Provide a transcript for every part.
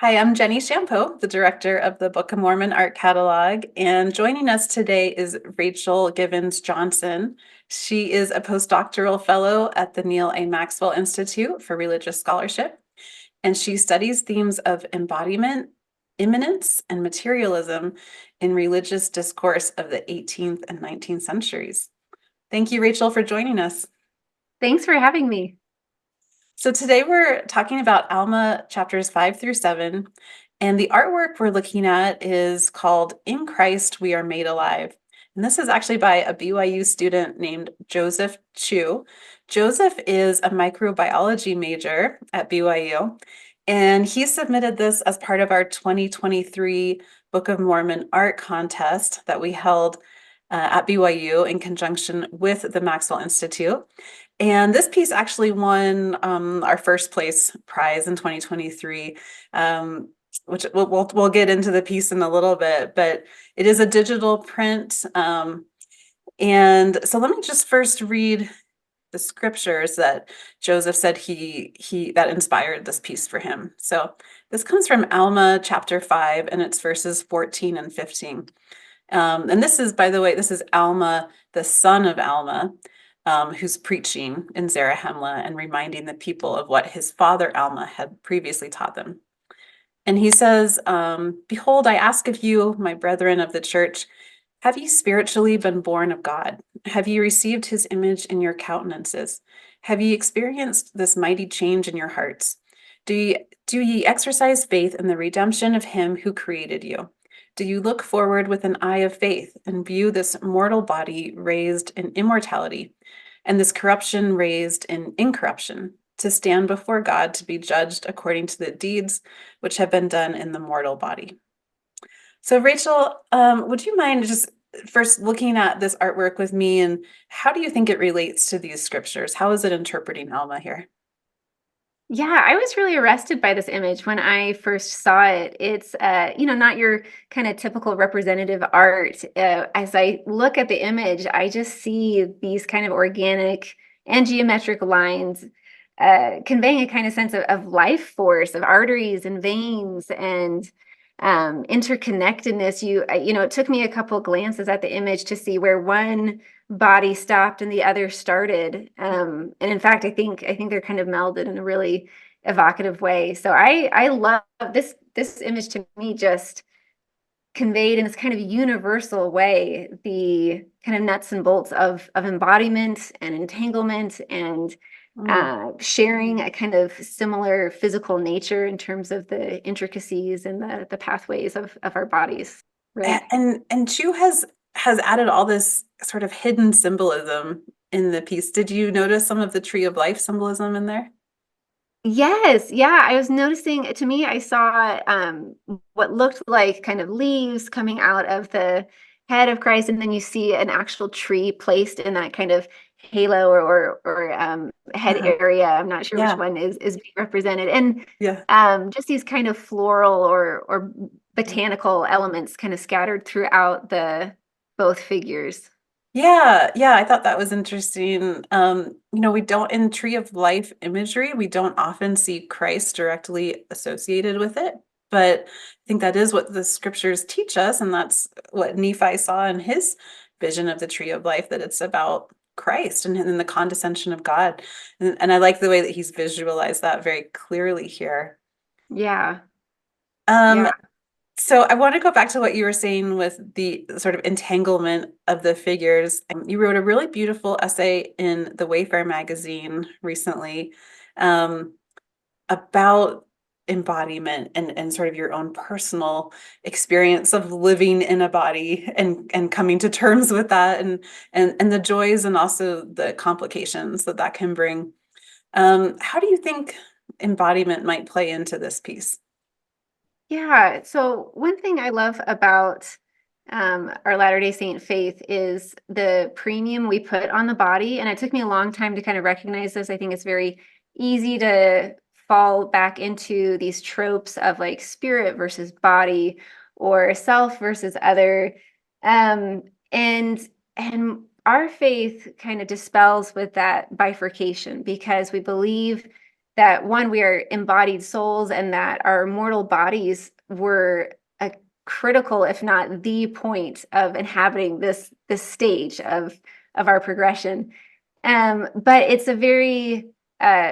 Hi, I'm Jenny Shampo, the director of the Book of Mormon Art Catalog, and joining us today is Rachel Givens Johnson. She is a postdoctoral fellow at the Neil A. Maxwell Institute for Religious Scholarship, and she studies themes of embodiment, immanence, and materialism in religious discourse of the 18th and 19th centuries. Thank you, Rachel, for joining us. Thanks for having me. So today we're talking about Alma chapters 5 through 7, and the artwork we're looking at is called In Christ We Are Made Alive. And this is actually by a BYU student named Joseph Chu. Joseph is a microbiology major at BYU, and he submitted this as part of our 2023 Book of Mormon art contest that we held at BYU in conjunction with the Maxwell Institute. And this piece actually won our first place prize in 2023, which we'll get into the piece in a little bit, but it is a digital print. And so let me just first read the scriptures that Joseph said he that inspired this piece for him. So this comes from Alma chapter 5, and it's verses 14 and 15. And this is, by the way, this is Alma, the son of Alma, who's preaching in Zarahemla and reminding the people of what his father Alma had previously taught them. And he says, Behold, I ask of you, my brethren of the church, have ye spiritually been born of God? Have ye received his image in your countenances? Have ye experienced this mighty change in your hearts? Do ye exercise faith in the redemption of him who created you? Do you look forward with an eye of faith and view this mortal body raised in immortality, and this corruption raised in incorruption, to stand before God to be judged according to the deeds which have been done in the mortal body? So, Rachel, would you mind just first looking at this artwork with me, and how do you think it relates to these scriptures? How is it interpreting Alma here? Yeah, I was really arrested by this image when I first saw it. It's, not your kind of typical representative art. As I look at the image, I just see these kind of organic and geometric lines, conveying a kind of sense of life force, of arteries and veins and interconnectedness. It took me a couple glances at the image to see where one body stopped and the other started. And in fact, I think they're kind of melded in a really evocative way. So I love this image. To me, just conveyed in this kind of universal way the kind of nuts and bolts of embodiment and entanglement and Mm. sharing a kind of similar physical nature in terms of the intricacies and the pathways of our bodies, right? And Chu has added all this sort of hidden symbolism in the piece. Did you notice some of the tree of life symbolism in there? Yes, yeah, I was noticing, to me, I saw what looked like kind of leaves coming out of the head of Christ, and then you see an actual tree placed in that kind of halo or head Uh-huh. area. I'm not sure which Yeah, one is being represented, and yeah. just these kind of floral or botanical elements kind of scattered throughout the both figures. Yeah, yeah, I thought that was interesting. We don't in Tree of Life imagery, we don't often see Christ directly associated with it, but I think that is what the scriptures teach us, and that's what Nephi saw in his vision of the Tree of Life, that it's about Christ and the condescension of God. And I like the way that he's visualized that very clearly here. Yeah, Um, yeah. so I want to go back to what you were saying with the sort of entanglement of the figures. You wrote a really beautiful essay in the Wayfair magazine recently, um, about embodiment and sort of your own personal experience of living in a body and coming to terms with that and the joys and also the complications that that can bring. How do you think embodiment might play into this piece? Yeah. So one thing I love about our Latter-day Saint faith is the premium we put on the body. And it took me a long time to kind of recognize this. I think it's very easy to fall back into these tropes of like spirit versus body or self versus other. Um, and and our faith kind of dispels with that bifurcation because we believe that one, we are embodied souls, and that our mortal bodies were a critical, if not the point of inhabiting this stage of our progression. But it's a very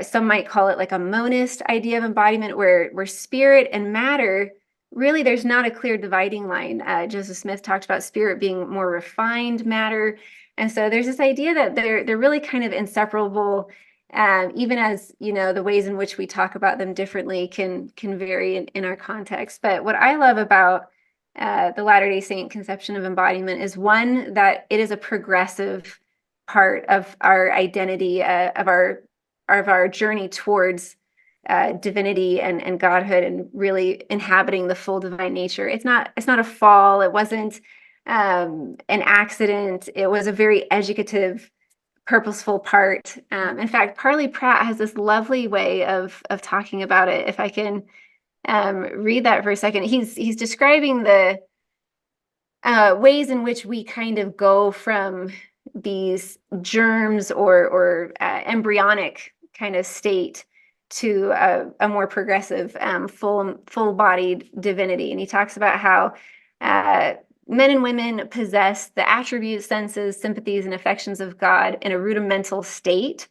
some might call it like a monist idea of embodiment, where spirit and matter, really there's not a clear dividing line. Joseph Smith talked about spirit being more refined matter, and so there's this idea that they're really kind of inseparable. Even as the ways in which we talk about them differently can vary in our context. But what I love about the Latter-day Saint conception of embodiment is, one, that it is a progressive part of our identity, of our journey towards divinity and godhood, and really inhabiting the full divine nature. It's not a fall. It wasn't an accident. It was a very educative, purposeful part. In fact, Parley Pratt has this lovely way of talking about it. If I can read that for a second, he's describing the ways in which we kind of go from these germs or embryonic kind of state to a more progressive, full-bodied divinity. And he talks about how men and women possess the attributes, senses, sympathies, and affections of God in a rudimental state.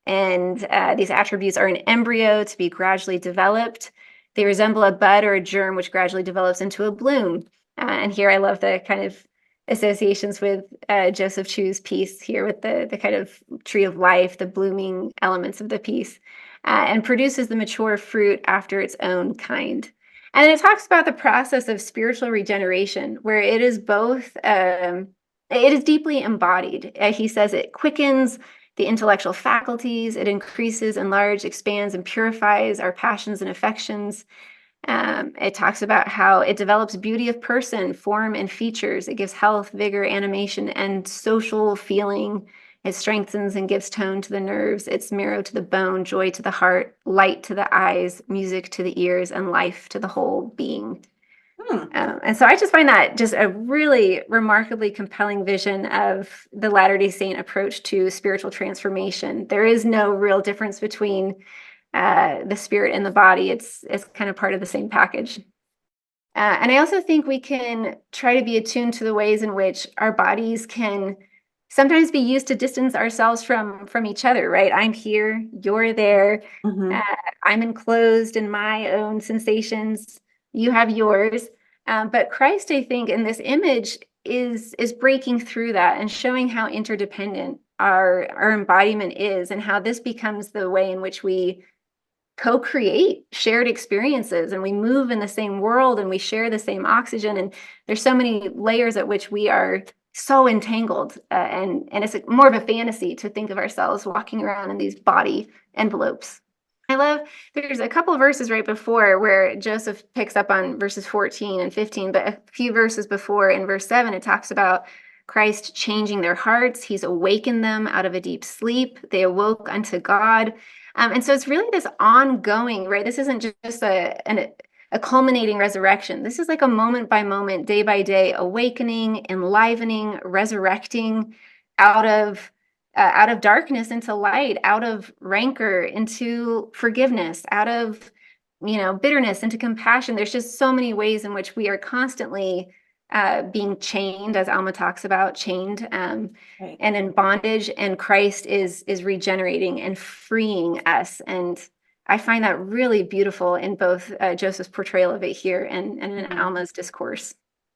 And these attributes are an embryo to be gradually developed. They resemble a bud or a germ which gradually develops into a bloom. And here I love the kind of associations with Joseph Chu's piece here, with the kind of tree of life, the blooming elements of the piece, and produces the mature fruit after its own kind. And it talks about the process of spiritual regeneration, where it is both, it is deeply embodied. He says it quickens the intellectual faculties, it increases, enlarges, expands, and purifies our passions and affections. It talks about how it develops beauty of person, form, and features. It gives health, vigor, animation, and social feeling. It strengthens and gives tone to the nerves. It's marrow to the bone, joy to the heart, light to the eyes, music to the ears, and life to the whole being. Hmm. And so I just find that just a really remarkably compelling vision of the Latter-day Saint approach to spiritual transformation. There is no real difference between the spirit and the body. It's kind of part of the same package. And I also think we can try to be attuned to the ways in which our bodies can sometimes be used to distance ourselves from each other, right? I'm here, you're there. Uh, Hmm. I'm enclosed in my own sensations. You have yours. But Christ, I think, in this image is breaking through that and showing how interdependent our embodiment is, and how this becomes the way in which we co-create shared experiences, and we move in the same world, and we share the same oxygen, and there's so many layers at which we are so entangled, and it's more of a fantasy to think of ourselves walking around in these body envelopes. I love, there's a couple of verses right before where Joseph picks up on verses 14 and 15, but a few verses before, in verse 7, it talks about Christ changing their hearts. He's awakened them out of a deep sleep. They awoke unto God. And so it's really this ongoing, right? This isn't just a culminating resurrection. This is like a moment by moment, day by day awakening, enlivening, resurrecting out of darkness into light, out of rancor into forgiveness, out of bitterness into compassion. There's just so many ways in which we are constantly being chained, as Alma talks about, chained Right. and in bondage, and Christ is regenerating and freeing us. And I find that really beautiful in both Joseph's portrayal of it here and in Mhm. Alma's discourse.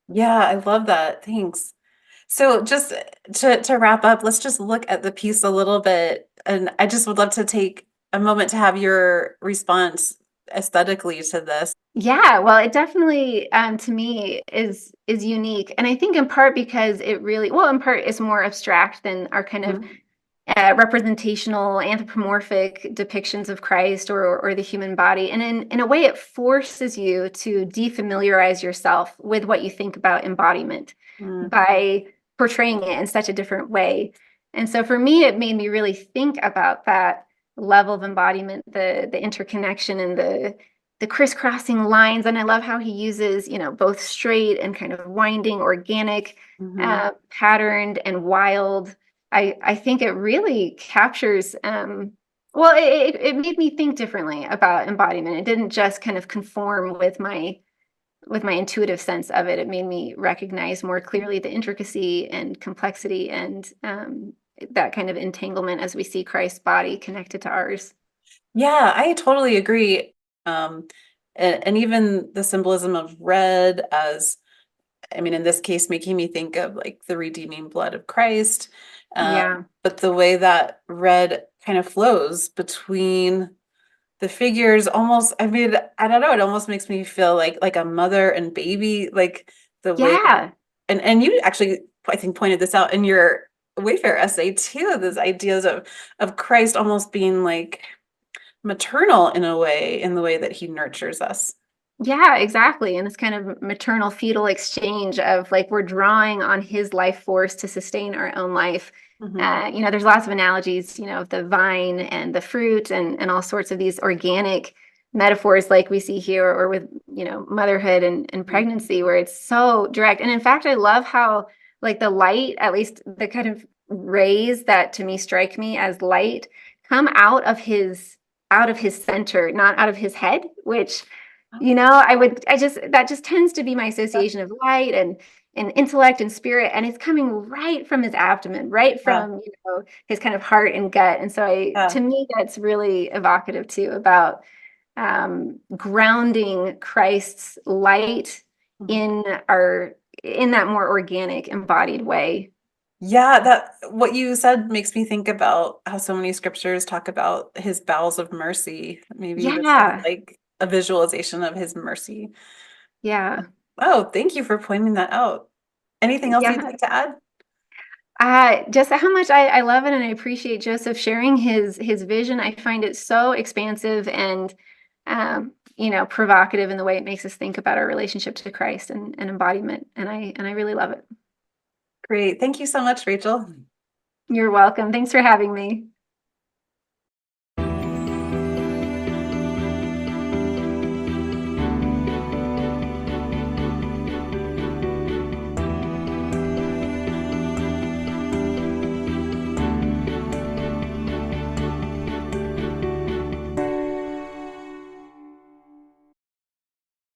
Yeah, I love that. Thanks. So just to wrap up, let's just look at the piece a little bit. And I just would love to take a moment to have your response aesthetically to this. Yeah, well, it definitely, to me, is unique, and I think in part because it really, well, in part it's more abstract than our kind of Mhm. representational anthropomorphic depictions of Christ or the human body. And in a way, it forces you to defamiliarize yourself with what you think about embodiment Mm, by portraying it in such a different way. And so for me, it made me really think about that level of embodiment, the interconnection and the crisscrossing lines. And I love how he uses, both straight and kind of winding, organic, mhm. patterned and wild. I think it really captures Well, it made me think differently about embodiment. It didn't just kind of conform with my intuitive sense of it. It made me recognize more clearly the intricacy and complexity and that kind of entanglement as we see Christ's body connected to ours. Yeah, I totally agree. And even the symbolism of red as, I mean, in this case, making me think of like the redeeming blood of Christ. Yeah. But the way that red kind of flows between the figures almost, I mean, I don't know, it almost makes me feel like a mother and baby, like the way, Yeah. and you actually, I think, pointed this out in your Wayfair essay too, these ideas of Christ almost being like maternal in a way, in the way that he nurtures us. Yeah, exactly. And this kind of maternal fetal exchange of like we're drawing on his life force to sustain our own life. Hmm. There's lots of analogies, of the vine and the fruit and all sorts of these organic metaphors like we see here, or with, motherhood and pregnancy, where it's so direct. And in fact, I love how like the light, at least the kind of rays that to me strike me as light, come out of his center, not out of his head, which that just tends to be my association of light and intellect and spirit, and it's coming right from his abdomen, right Yeah, from, his kind of heart and gut. And so to yeah. me, that's really evocative too about grounding Christ's light Mhm. in our in that more organic, embodied way. Yeah, that what you said makes me think about how so many scriptures talk about his bowels of mercy. Maybe this is Yeah, like a visualization of his mercy. yeah, Oh, thank you for pointing that out. Anything else you'd yeah. like to add? Just how much I love it, and I appreciate Joseph sharing his vision. I find it so expansive and provocative in the way it makes us think about our relationship to Christ and embodiment. And I really love it. Great. Thank you so much, Rachel. You're welcome. Thanks for having me.